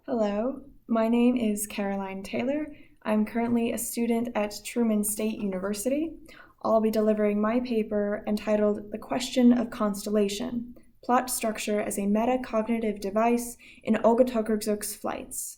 Hello, my name is Caroline Taylor. I'm currently a student at Truman State University. I'll be delivering my paper entitled The Question of Constellation, Plot Structure as a Metacognitive Device in Olga Tokarczuk's Flights.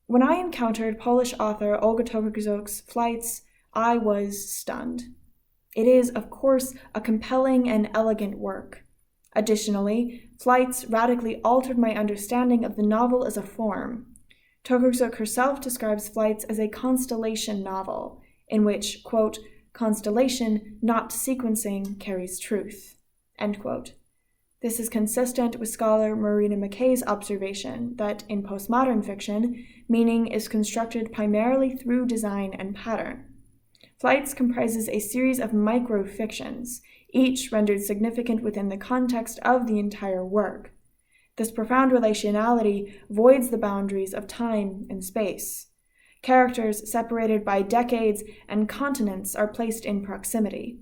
When I encountered Polish author Olga Tokarczuk's Flights, I was stunned. It is, of course, a compelling and elegant work. Additionally, Flights radically altered my understanding of the novel as a form. Tokarczuk herself describes Flights as a constellation novel, in which, quote, constellation, not sequencing, carries truth, end quote. This is consistent with scholar Marina McKay's observation that in postmodern fiction, meaning is constructed primarily through design and pattern. Flights comprises a series of micro-fictions, each rendered significant within the context of the entire work. This profound relationality voids the boundaries of time and space. Characters separated by decades and continents are placed in proximity.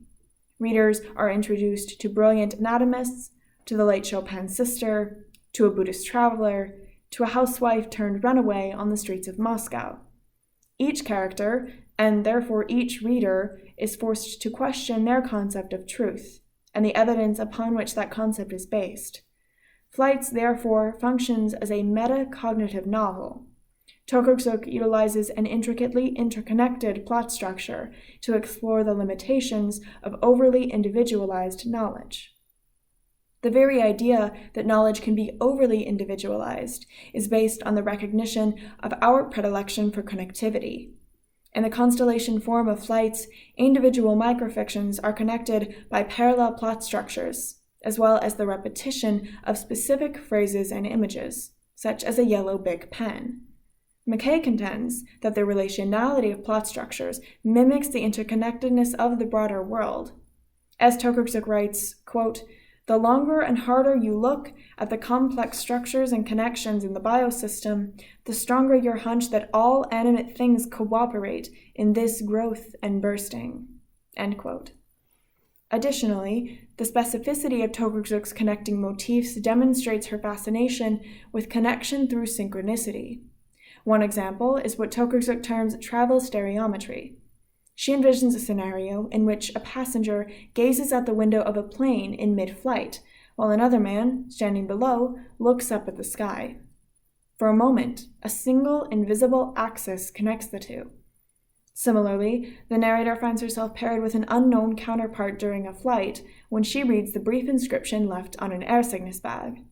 Readers are introduced to brilliant anatomists, to the late Chopin's sister, to a Buddhist traveler, to a housewife turned runaway on the streets of Moscow. Each character, and therefore each reader, is forced to question their concept of truth, and the evidence upon which that concept is based. Flights, therefore, functions as a metacognitive novel. Tokarczuk utilizes an intricately interconnected plot structure to explore the limitations of overly individualized knowledge. The very idea that knowledge can be overly individualized is based on the recognition of our predilection for connectivity. In the constellation form of Flights, individual microfictions are connected by parallel plot structures, as well as the repetition of specific phrases and images, such as a yellow big pen. McKay contends that the relationality of plot structures mimics the interconnectedness of the broader world. As Tokarczuk writes, quote, the longer and harder you look at the complex structures and connections in the biosystem, the stronger your hunch that all animate things cooperate in this growth and bursting, end quote. Additionally, the specificity of Tokarczuk's connecting motifs demonstrates her fascination with connection through synchronicity. One example is what Tokarczuk terms travel stereometry. She envisions a scenario in which a passenger gazes out the window of a plane in mid-flight, while another man, standing below, looks up at the sky. For a moment, a single invisible axis connects the two. Similarly, the narrator finds herself paired with an unknown counterpart during a flight when she reads the brief inscription left on an air sickness bag.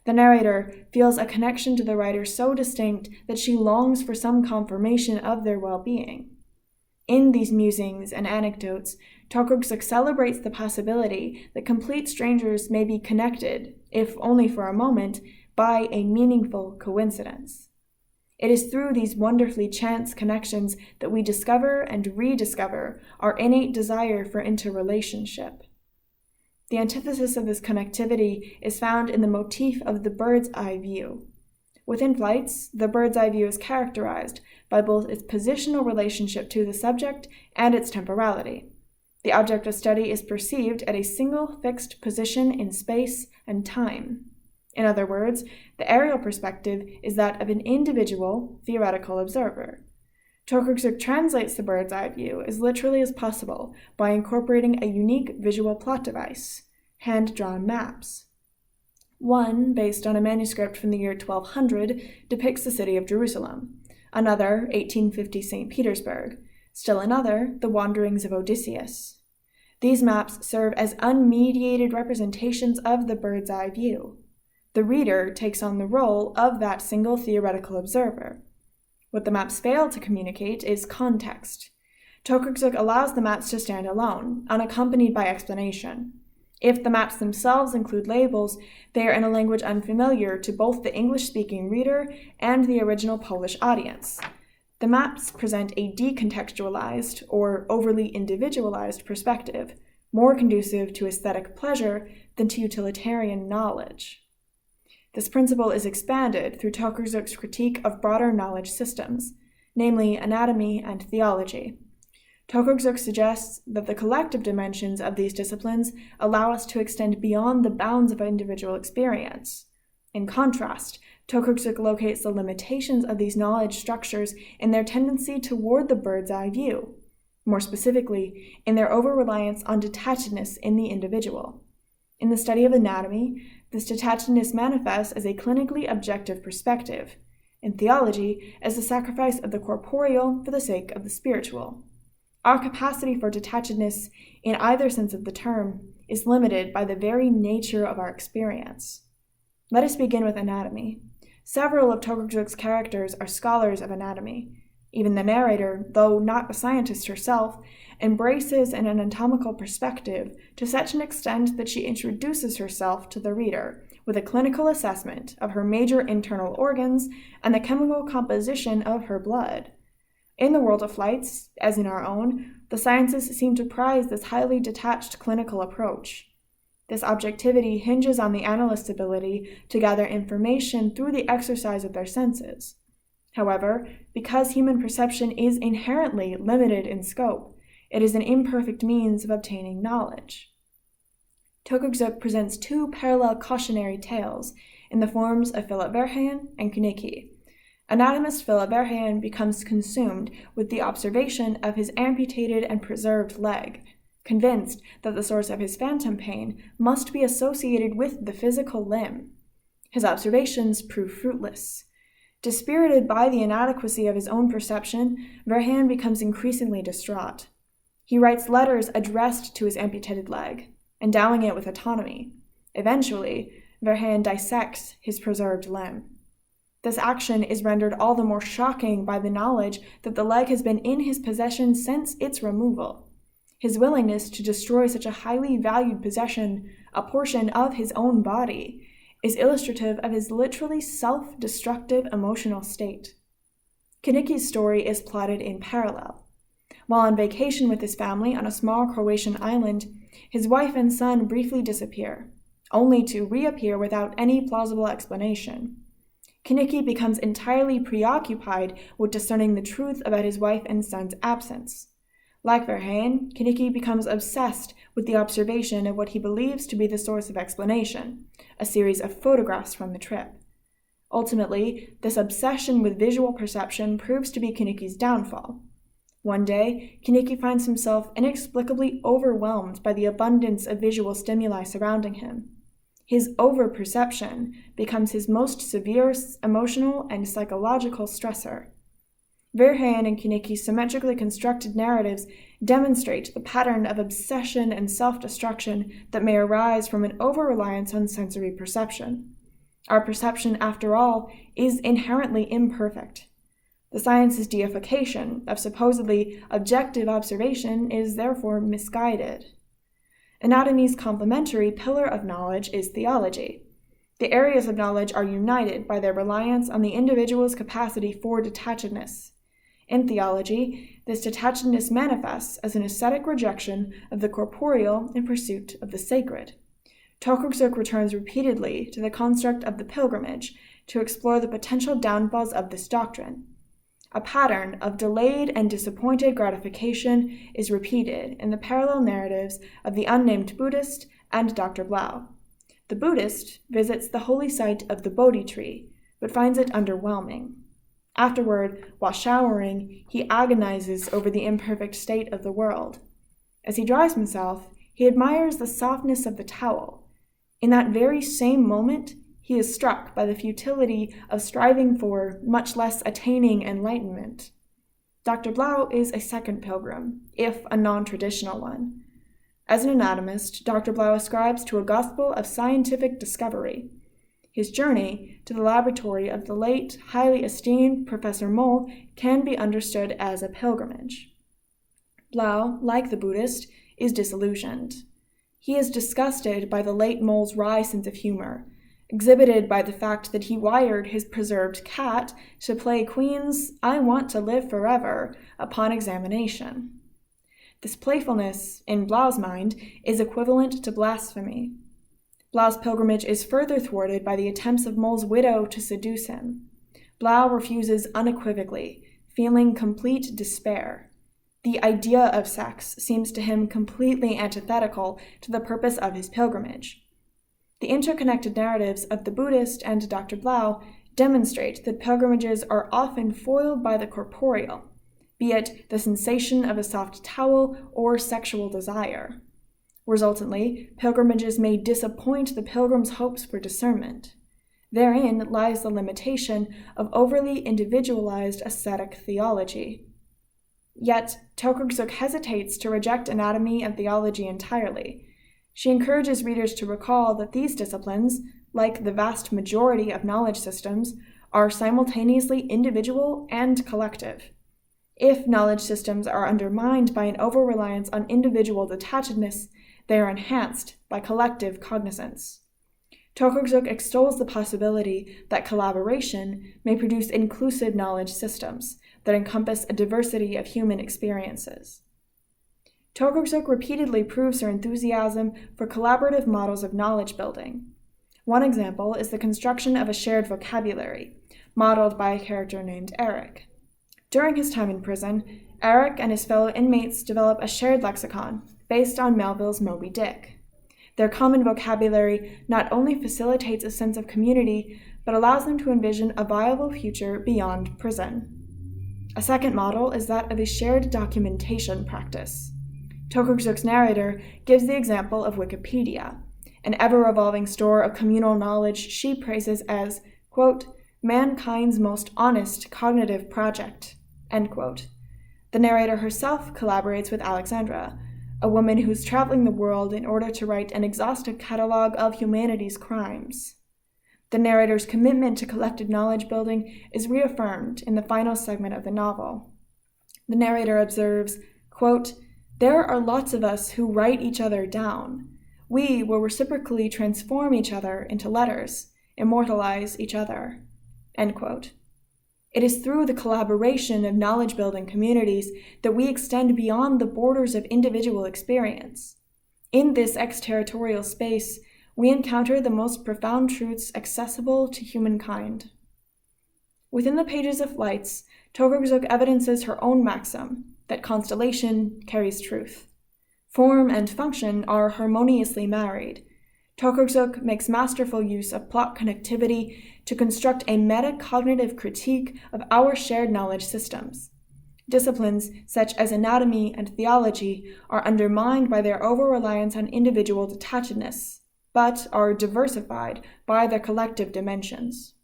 The narrator feels a connection to the writer so distinct that she longs for some confirmation of their well-being. In these musings and anecdotes, Tokarczuk celebrates the possibility that complete strangers may be connected, if only for a moment, by a meaningful coincidence. It is through these wonderfully chance connections that we discover and rediscover our innate desire for interrelationship. The antithesis of this connectivity is found in the motif of the bird's eye view. Within Flights, the bird's eye view is characterized by both its positional relationship to the subject and its temporality. The object of study is perceived at a single fixed position in space and time. In other words, the aerial perspective is that of an individual, theoretical observer. Tokarczuk translates the bird's eye view as literally as possible by incorporating a unique visual plot device, hand-drawn maps. One, based on a manuscript from the year 1200, depicts the city of Jerusalem. Another, 1850 St. Petersburg. Still another, the wanderings of Odysseus. These maps serve as unmediated representations of the bird's eye view. The reader takes on the role of that single theoretical observer. What the maps fail to communicate is context. Tokarczuk allows the maps to stand alone, unaccompanied by explanation. If the maps themselves include labels, they are in a language unfamiliar to both the English-speaking reader and the original Polish audience. The maps present a decontextualized or overly individualized perspective, more conducive to aesthetic pleasure than to utilitarian knowledge. This principle is expanded through Tokarczuk's critique of broader knowledge systems, namely anatomy and theology. Tokarczuk suggests that the collective dimensions of these disciplines allow us to extend beyond the bounds of individual experience. In contrast, Tokarczuk locates the limitations of these knowledge structures in their tendency toward the bird's-eye view, more specifically, in their over-reliance on detachedness in the individual. In the study of anatomy, this detachedness manifests as a clinically objective perspective, in theology as the sacrifice of the corporeal for the sake of the spiritual. Our capacity for detachedness, in either sense of the term, is limited by the very nature of our experience. Let us begin with anatomy. Several of Tokarczuk's characters are scholars of anatomy. Even the narrator, though not a scientist herself, embraces an anatomical perspective to such an extent that she introduces herself to the reader with a clinical assessment of her major internal organs and the chemical composition of her blood. In the world of flights, as in our own, the sciences seem to prize this highly detached clinical approach. This objectivity hinges on the analyst's ability to gather information through the exercise of their senses. However, because human perception is inherently limited in scope, it is an imperfect means of obtaining knowledge. Tokarczuk presents two parallel cautionary tales in the forms of Philip Verheyen and Knicky. Anatomist Philip Verheyen becomes consumed with the observation of his amputated and preserved leg, convinced that the source of his phantom pain must be associated with the physical limb. His observations prove fruitless. Dispirited by the inadequacy of his own perception, Verheyen becomes increasingly distraught. He writes letters addressed to his amputated leg, endowing it with autonomy. Eventually, Verheyen dissects his preserved limb. This action is rendered all the more shocking by the knowledge that the leg has been in his possession since its removal. His willingness to destroy such a highly valued possession, a portion of his own body, is illustrative of his literally self-destructive emotional state. Knicky's story is plotted in parallel. While on vacation with his family on a small Croatian island, his wife and son briefly disappear, only to reappear without any plausible explanation. Knicky becomes entirely preoccupied with discerning the truth about his wife and son's absence. Like Verheyen, Knicky becomes obsessed with the observation of what he believes to be the source of explanation, a series of photographs from the trip. Ultimately, this obsession with visual perception proves to be Knicky's downfall. One day, Knicky finds himself inexplicably overwhelmed by the abundance of visual stimuli surrounding him. His overperception becomes his most severe emotional and psychological stressor. Verheyen and Knicky's symmetrically constructed narratives demonstrate the pattern of obsession and self-destruction that may arise from an over-reliance on sensory perception. Our perception, after all, is inherently imperfect. The science's deification of supposedly objective observation is therefore misguided. Anatomy's complementary pillar of knowledge is theology. The areas of knowledge are united by their reliance on the individual's capacity for detachedness. In theology, this detachedness manifests as an ascetic rejection of the corporeal in pursuit of the sacred. Tokarczuk returns repeatedly to the construct of the pilgrimage to explore the potential downfalls of this doctrine. A pattern of delayed and disappointed gratification is repeated in the parallel narratives of the unnamed Buddhist and Dr. Blau. The Buddhist visits the holy site of the Bodhi tree, but finds it underwhelming. Afterward, while showering, he agonizes over the imperfect state of the world. As he dries himself, he admires the softness of the towel. In that very same moment, he is struck by the futility of striving for, much less attaining, enlightenment. Dr. Blau is a second pilgrim, if a non-traditional one. As an anatomist, Dr. Blau ascribes to a gospel of scientific discovery. His journey to the laboratory of the late, highly esteemed Professor Moll can be understood as a pilgrimage. Blau, like the Buddhist, is disillusioned. He is disgusted by the late Moll's wry sense of humor, exhibited by the fact that he wired his preserved cat to play Queen's "I Want to Live Forever" upon examination. This playfulness, in Blau's mind, is equivalent to blasphemy. Blau's pilgrimage is further thwarted by the attempts of Moll's widow to seduce him. Blau refuses unequivocally, feeling complete despair. The idea of sex seems to him completely antithetical to the purpose of his pilgrimage. The interconnected narratives of the Buddhist and Dr. Blau demonstrate that pilgrimages are often foiled by the corporeal, be it the sensation of a soft towel or sexual desire. Resultantly, pilgrimages may disappoint the pilgrim's hopes for discernment. Therein lies the limitation of overly individualized ascetic theology. Yet, Tokarczuk hesitates to reject anatomy and theology entirely. She encourages readers to recall that these disciplines, like the vast majority of knowledge systems, are simultaneously individual and collective. If knowledge systems are undermined by an over-reliance on individual detachedness, they are enhanced by collective cognizance. Tokarczuk extols the possibility that collaboration may produce inclusive knowledge systems that encompass a diversity of human experiences. Tokarczuk repeatedly proves her enthusiasm for collaborative models of knowledge building. One example is the construction of a shared vocabulary, modeled by a character named Eric. During his time in prison, Eric and his fellow inmates develop a shared lexicon based on Melville's Moby Dick. Their common vocabulary not only facilitates a sense of community, but allows them to envision a viable future beyond prison. A second model is that of a shared documentation practice. Tokarczuk's narrator gives the example of Wikipedia, an ever-evolving store of communal knowledge she praises as, quote, mankind's most honest cognitive project, end quote. The narrator herself collaborates with Alexandra, a woman who's traveling the world in order to write an exhaustive catalog of humanity's crimes. The narrator's commitment to collective knowledge building is reaffirmed in the final segment of the novel. The narrator observes, quote, there are lots of us who write each other down. We will reciprocally transform each other into letters, immortalize each other, end quote. It is through the collaboration of knowledge-building communities that we extend beyond the borders of individual experience. In this exterritorial space, we encounter the most profound truths accessible to humankind. Within the pages of Flights, Tokarczuk evidences her own maxim that Constellation carries truth. Form and function are harmoniously married. Tokarczuk makes masterful use of plot connectivity to construct a metacognitive critique of our shared knowledge systems. Disciplines such as anatomy and theology are undermined by their over-reliance on individual detachedness, but are diversified by their collective dimensions.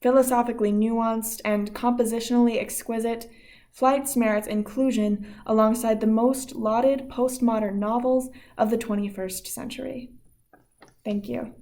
Philosophically nuanced and compositionally exquisite, Flights merits inclusion alongside the most lauded postmodern novels of the 21st century. Thank you.